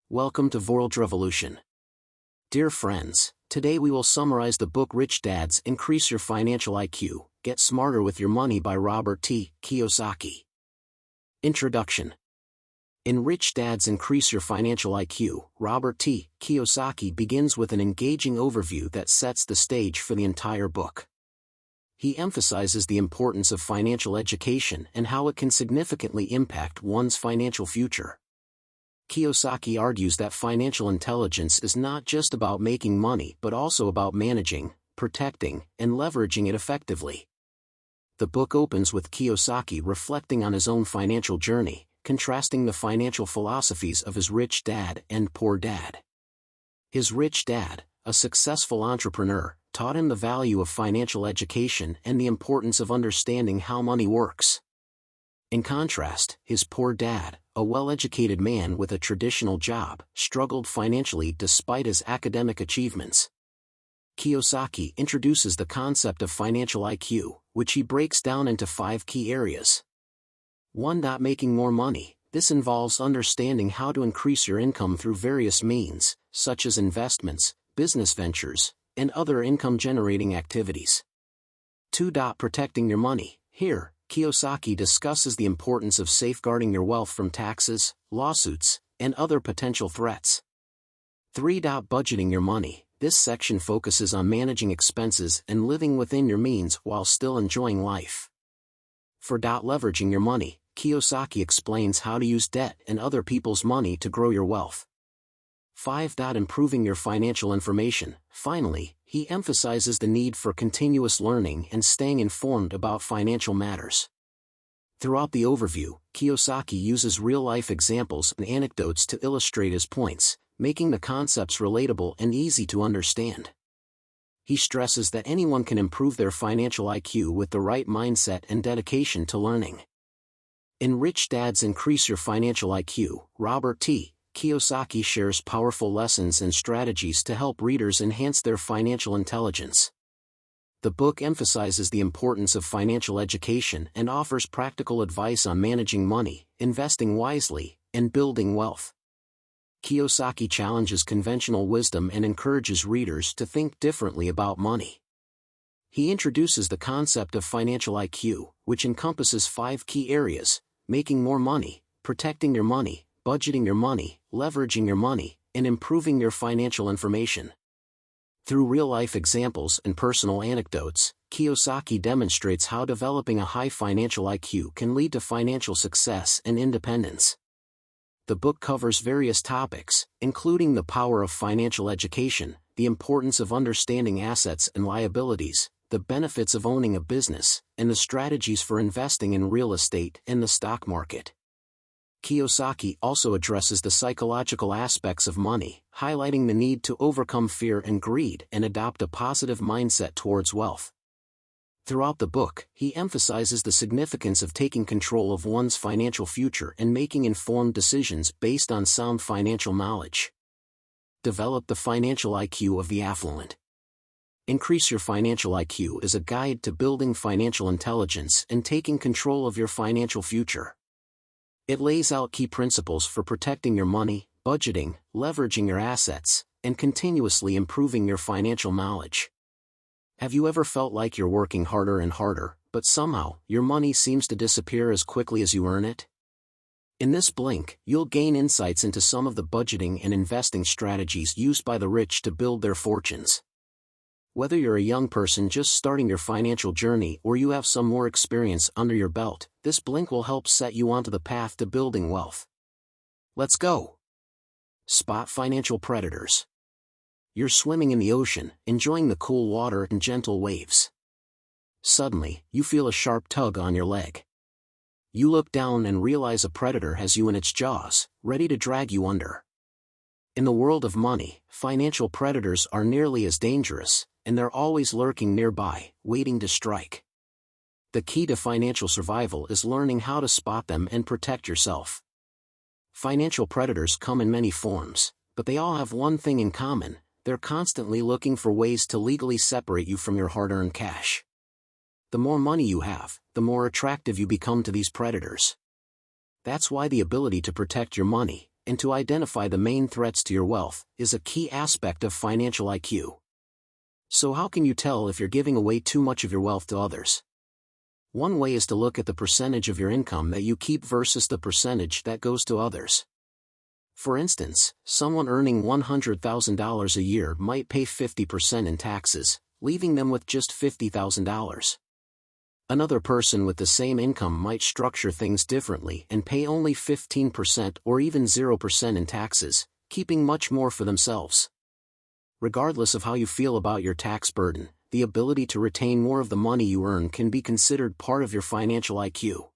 Welcome to Vorldrevolution. Dear friends, today we will summarize the book Rich Dads Increase Your Financial IQ, Get Smarter with Your Money by Robert Kiyosaki. Introduction. In Rich Dads Increase Your Financial IQ, Robert Kiyosaki begins with an engaging overview that sets the stage for the entire book. He emphasizes the importance of financial education and how it can significantly impact one's financial future. Kiyosaki argues that financial intelligence is not just about making money but also about managing, protecting, and leveraging it effectively. The book opens with Kiyosaki reflecting on his own financial journey, contrasting the financial philosophies of his rich dad and poor dad. His rich dad, a successful entrepreneur, taught him the value of financial education and the importance of understanding how money works. In contrast, his poor dad, a well-educated man with a traditional job, struggled financially despite his academic achievements. Kiyosaki introduces the concept of financial IQ, which he breaks down into 5 key areas. 1. Making more money. This involves understanding how to increase your income through various means, such as investments, business ventures, and other income-generating activities. 2. Protecting your money. Here, Kiyosaki discusses the importance of safeguarding your wealth from taxes, lawsuits, and other potential threats. 3. Budgeting your money. This section focuses on managing expenses and living within your means while still enjoying life. 4. Leveraging your money. Kiyosaki explains how to use debt and other people's money to grow your wealth. 5. Improving your financial information. Finally, he emphasizes the need for continuous learning and staying informed about financial matters. Throughout the overview, Kiyosaki uses real-life examples and anecdotes to illustrate his points, making the concepts relatable and easy to understand. He stresses that anyone can improve their financial IQ with the right mindset and dedication to learning. In Rich Dads Increase Your Financial IQ, Robert Kiyosaki shares powerful lessons and strategies to help readers enhance their financial intelligence. The book emphasizes the importance of financial education and offers practical advice on managing money, investing wisely, and building wealth. Kiyosaki challenges conventional wisdom and encourages readers to think differently about money. He introduces the concept of financial IQ, which encompasses 5 key areas: making more money, protecting your money, budgeting your money, leveraging your money, and improving your financial information. Through real-life examples and personal anecdotes, Kiyosaki demonstrates how developing a high financial IQ can lead to financial success and independence. The book covers various topics, including the power of financial education, the importance of understanding assets and liabilities, the benefits of owning a business, and the strategies for investing in real estate and the stock market. Kiyosaki also addresses the psychological aspects of money, highlighting the need to overcome fear and greed and adopt a positive mindset towards wealth. Throughout the book, he emphasizes the significance of taking control of one's financial future and making informed decisions based on sound financial knowledge. Develop the financial IQ of the affluent. Increase Your Financial IQ is a guide to building financial intelligence and taking control of your financial future. It lays out key principles for protecting your money, budgeting, leveraging your assets, and continuously improving your financial knowledge. Have you ever felt like you're working harder and harder, but somehow, your money seems to disappear as quickly as you earn it? In this blink, you'll gain insights into some of the budgeting and investing strategies used by the rich to build their fortunes. Whether you're a young person just starting your financial journey or you have some more experience under your belt, this blink will help set you onto the path to building wealth. Let's go! Spot financial predators. You're swimming in the ocean, enjoying the cool water and gentle waves. Suddenly, you feel a sharp tug on your leg. You look down and realize a predator has you in its jaws, ready to drag you under. In the world of money, financial predators are nearly as dangerous, and they're always lurking nearby, waiting to strike. The key to financial survival is learning how to spot them and protect yourself. Financial predators come in many forms, but they all have one thing in common: they're constantly looking for ways to legally separate you from your hard-earned cash. The more money you have, the more attractive you become to these predators. That's why the ability to protect your money, and to identify the main threats to your wealth is a key aspect of financial IQ. So how can you tell if you're giving away too much of your wealth to others? One way is to look at the percentage of your income that you keep versus the percentage that goes to others. For instance, someone earning $100,000 a year might pay 50% in taxes, leaving them with just $50,000. Another person with the same income might structure things differently and pay only 15% or even 0% in taxes, keeping much more for themselves. Regardless of how you feel about your tax burden, the ability to retain more of the money you earn can be considered part of your financial IQ.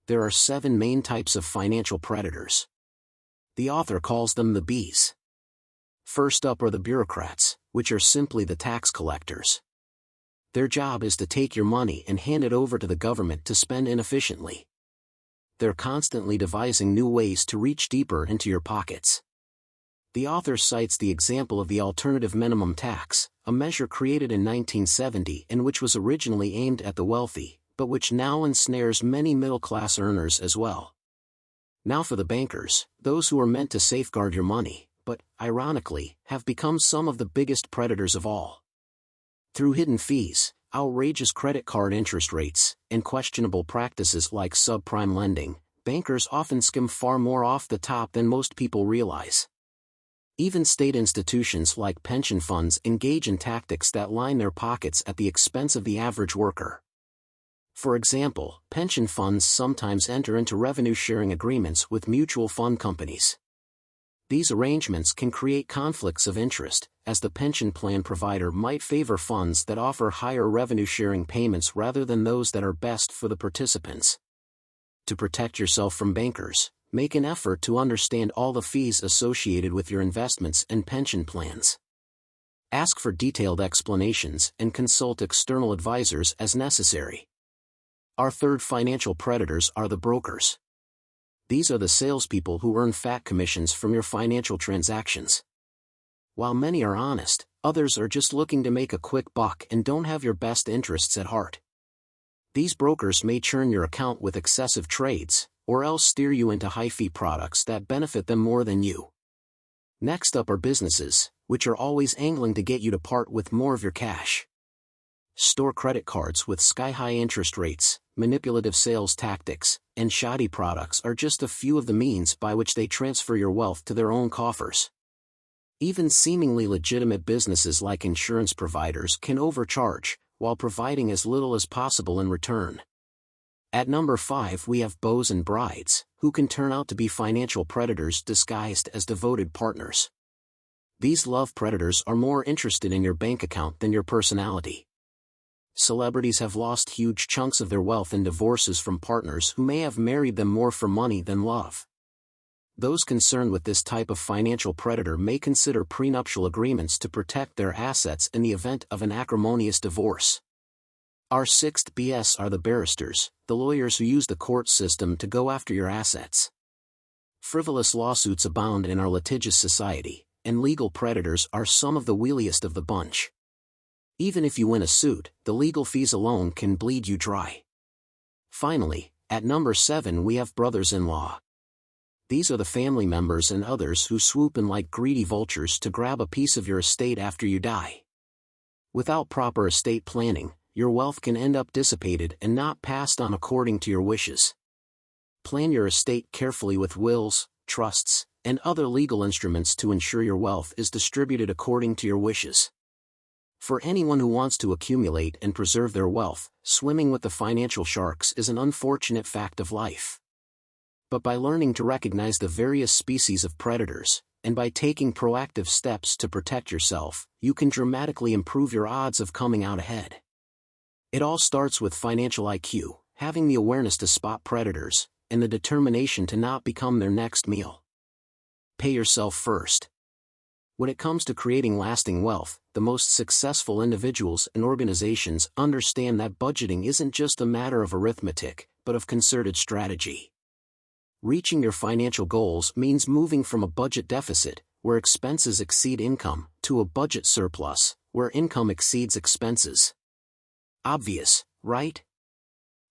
There are 7 main types of financial predators. The author calls them the Bs. First up are the bureaucrats, which are simply the tax collectors. Their job is to take your money and hand it over to the government to spend inefficiently. They're constantly devising new ways to reach deeper into your pockets. The author cites the example of the alternative minimum tax, a measure created in 1970 and which was originally aimed at the wealthy, but which now ensnares many middle-class earners as well. Now for the bankers, those who are meant to safeguard your money, but, ironically, have become some of the biggest predators of all. Through hidden fees, outrageous credit card interest rates, and questionable practices like subprime lending, bankers often skim far more off the top than most people realize. Even state institutions like pension funds engage in tactics that line their pockets at the expense of the average worker. For example, pension funds sometimes enter into revenue-sharing agreements with mutual fund companies. These arrangements can create conflicts of interest, as the pension plan provider might favor funds that offer higher revenue-sharing payments rather than those that are best for the participants. To protect yourself from bankers, make an effort to understand all the fees associated with your investments and pension plans. Ask for detailed explanations and consult external advisors as necessary. Our third financial predators are the brokers. These are the salespeople who earn fat commissions from your financial transactions. While many are honest, others are just looking to make a quick buck and don't have your best interests at heart. These brokers may churn your account with excessive trades, or else steer you into high-fee products that benefit them more than you. Next up are businesses, which are always angling to get you to part with more of your cash. Store credit cards with sky-high interest rates, manipulative sales tactics, and shoddy products are just a few of the means by which they transfer your wealth to their own coffers. Even seemingly legitimate businesses like insurance providers can overcharge, while providing as little as possible in return. At number 5 we have beaux and brides, who can turn out to be financial predators disguised as devoted partners. These love predators are more interested in your bank account than your personality. Celebrities have lost huge chunks of their wealth in divorces from partners who may have married them more for money than love. Those concerned with this type of financial predator may consider prenuptial agreements to protect their assets in the event of an acrimonious divorce. Our sixth BS are the barristers, the lawyers who use the court system to go after your assets. Frivolous lawsuits abound in our litigious society, and legal predators are some of the wheeliest of the bunch. Even if you win a suit, the legal fees alone can bleed you dry. Finally, at number 7 we have brothers-in-law. These are the family members and others who swoop in like greedy vultures to grab a piece of your estate after you die. Without proper estate planning, your wealth can end up dissipated and not passed on according to your wishes. Plan your estate carefully with wills, trusts, and other legal instruments to ensure your wealth is distributed according to your wishes. For anyone who wants to accumulate and preserve their wealth, swimming with the financial sharks is an unfortunate fact of life. But by learning to recognize the various species of predators, and by taking proactive steps to protect yourself, you can dramatically improve your odds of coming out ahead. It all starts with financial IQ, having the awareness to spot predators, and the determination to not become their next meal. Pay yourself first. When it comes to creating lasting wealth, the most successful individuals and organizations understand that budgeting isn't just a matter of arithmetic, but of concerted strategy. Reaching your financial goals means moving from a budget deficit, where expenses exceed income, to a budget surplus, where income exceeds expenses. Obvious, right?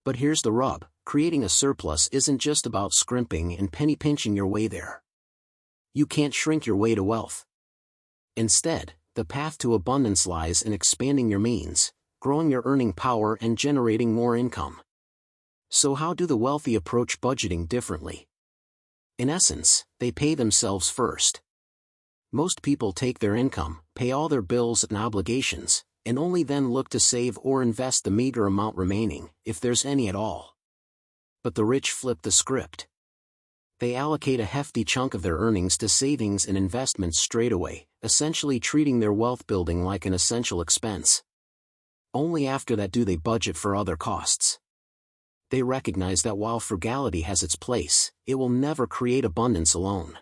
But here's the rub: creating a surplus isn't just about scrimping and penny pinching your way there. You can't shrink your way to wealth. Instead, the path to abundance lies in expanding your means, growing your earning power and generating more income. So how do the wealthy approach budgeting differently? In essence, they pay themselves first. Most people take their income, pay all their bills and obligations, and only then look to save or invest the meager amount remaining, if there's any at all. But the rich flip the script. They allocate a hefty chunk of their earnings to savings and investments straight away, essentially treating their wealth building like an essential expense. Only after that do they budget for other costs. They recognize that while frugality has its place, it will never create abundance alone.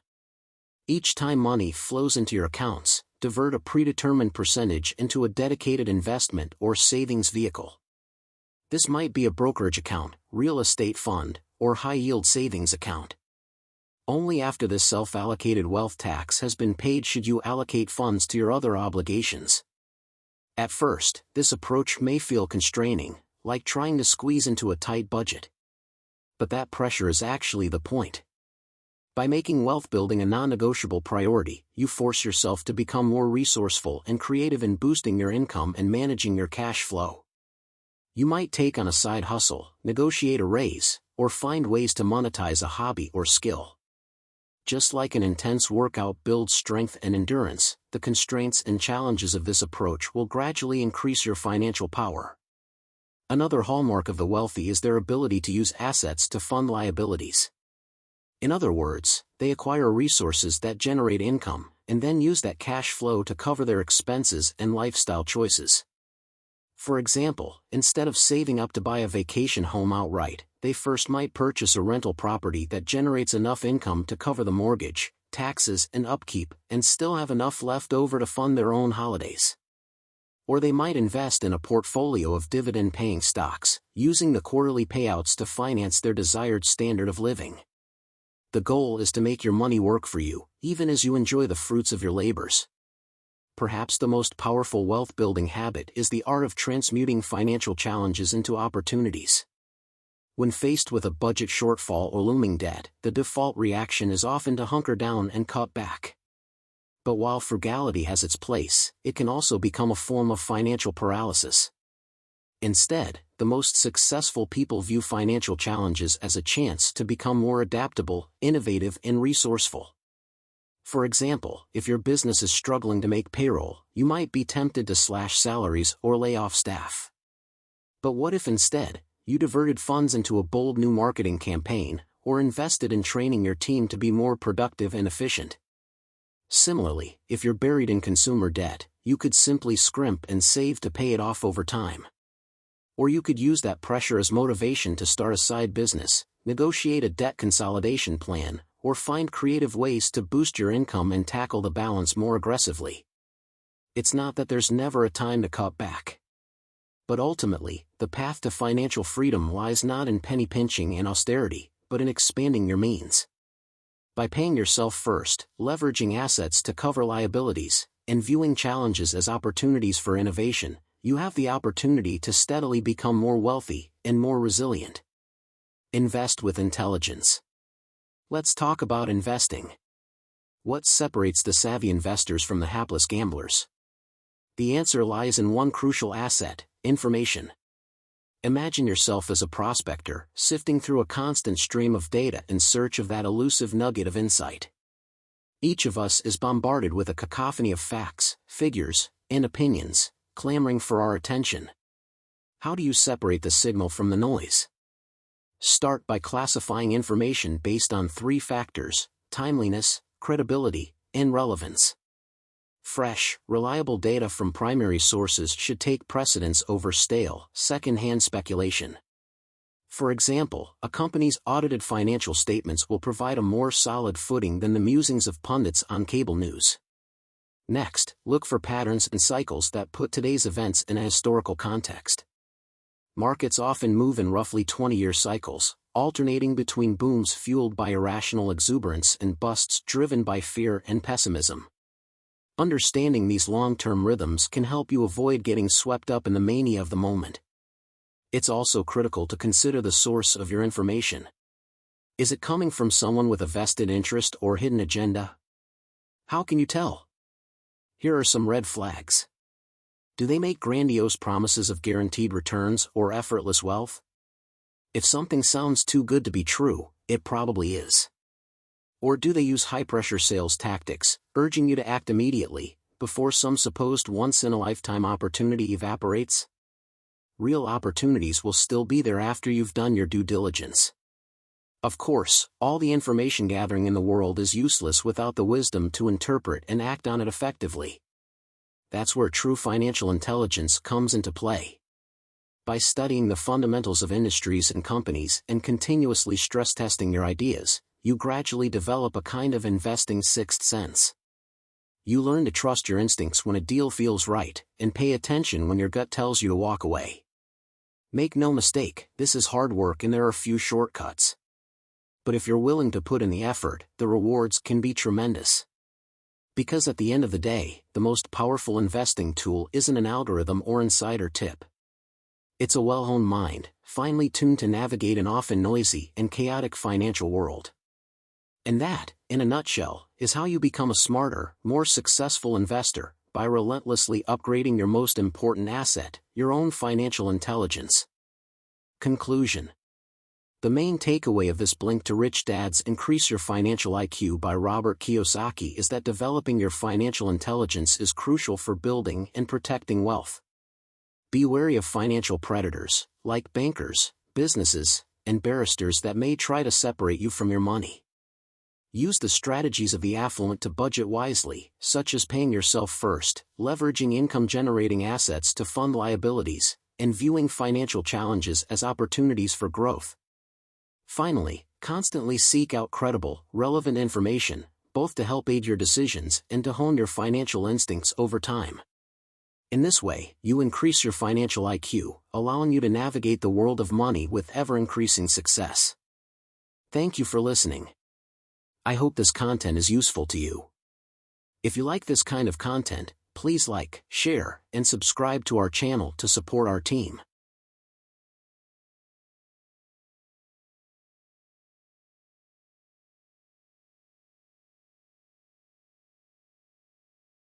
Each time money flows into your accounts, divert a predetermined percentage into a dedicated investment or savings vehicle. This might be a brokerage account, real estate fund, or high-yield savings account. Only after this self-allocated wealth tax has been paid should you allocate funds to your other obligations. At first, this approach may feel constraining, like trying to squeeze into a tight budget. But that pressure is actually the point. By making wealth building a non-negotiable priority, you force yourself to become more resourceful and creative in boosting your income and managing your cash flow. You might take on a side hustle, negotiate a raise, or find ways to monetize a hobby or skill. Just like an intense workout builds strength and endurance, the constraints and challenges of this approach will gradually increase your financial power. Another hallmark of the wealthy is their ability to use assets to fund liabilities. In other words, they acquire resources that generate income, and then use that cash flow to cover their expenses and lifestyle choices. For example, instead of saving up to buy a vacation home outright, they first might purchase a rental property that generates enough income to cover the mortgage, taxes and upkeep, and still have enough left over to fund their own holidays. Or they might invest in a portfolio of dividend-paying stocks, using the quarterly payouts to finance their desired standard of living. The goal is to make your money work for you, even as you enjoy the fruits of your labors. Perhaps the most powerful wealth-building habit is the art of transmuting financial challenges into opportunities. When faced with a budget shortfall or looming debt, the default reaction is often to hunker down and cut back. But while frugality has its place, it can also become a form of financial paralysis. Instead, the most successful people view financial challenges as a chance to become more adaptable, innovative, and resourceful. For example, if your business is struggling to make payroll, you might be tempted to slash salaries or lay off staff. But what if instead, you diverted funds into a bold new marketing campaign, or invested in training your team to be more productive and efficient? Similarly, if you're buried in consumer debt, you could simply scrimp and save to pay it off over time. Or you could use that pressure as motivation to start a side business, negotiate a debt consolidation plan, or find creative ways to boost your income and tackle the balance more aggressively. It's not that there's never a time to cut back. But ultimately, the path to financial freedom lies not in penny pinching and austerity, but in expanding your means. By paying yourself first, leveraging assets to cover liabilities, and viewing challenges as opportunities for innovation, you have the opportunity to steadily become more wealthy and more resilient. Invest with intelligence. Let's talk about investing. What separates the savvy investors from the hapless gamblers? The answer lies in one crucial asset: information. Imagine yourself as a prospector, sifting through a constant stream of data in search of that elusive nugget of insight. Each of us is bombarded with a cacophony of facts, figures, and opinions, clamoring for our attention. How do you separate the signal from the noise? Start by classifying information based on 3 factors: timeliness, credibility, and relevance. Fresh, reliable data from primary sources should take precedence over stale, second-hand speculation. For example, a company's audited financial statements will provide a more solid footing than the musings of pundits on cable news. Next, look for patterns and cycles that put today's events in a historical context. Markets often move in roughly 20-year cycles, alternating between booms fueled by irrational exuberance and busts driven by fear and pessimism. Understanding these long-term rhythms can help you avoid getting swept up in the mania of the moment. It's also critical to consider the source of your information. Is it coming from someone with a vested interest or hidden agenda? How can you tell? Here are some red flags. Do they make grandiose promises of guaranteed returns or effortless wealth? If something sounds too good to be true, it probably is. Or do they use high-pressure sales tactics, urging you to act immediately, before some supposed once-in-a-lifetime opportunity evaporates? Real opportunities will still be there after you've done your due diligence. Of course, all the information gathering in the world is useless without the wisdom to interpret and act on it effectively. That's where true financial intelligence comes into play. By studying the fundamentals of industries and companies and continuously stress-testing your ideas, you gradually develop a kind of investing sixth sense. You learn to trust your instincts when a deal feels right, and pay attention when your gut tells you to walk away. Make no mistake, this is hard work and there are few shortcuts. But if you're willing to put in the effort, the rewards can be tremendous. Because at the end of the day, the most powerful investing tool isn't an algorithm or insider tip. It's a well-honed mind, finely tuned to navigate an often noisy and chaotic financial world. And that, in a nutshell, is how you become a smarter, more successful investor, by relentlessly upgrading your most important asset, your own financial intelligence. Conclusion. The main takeaway of this Blink to Rich Dad's Increase Your Financial IQ by Robert Kiyosaki is that developing your financial intelligence is crucial for building and protecting wealth. Be wary of financial predators, like bankers, businesses, and barristers that may try to separate you from your money. Use the strategies of the affluent to budget wisely, such as paying yourself first, leveraging income-generating assets to fund liabilities, and viewing financial challenges as opportunities for growth. Finally, constantly seek out credible, relevant information, both to help aid your decisions and to hone your financial instincts over time. In this way, you increase your financial IQ, allowing you to navigate the world of money with ever-increasing success. Thank you for listening. I hope this content is useful to you. If you like this kind of content, please like, share, and subscribe to our channel to support our team.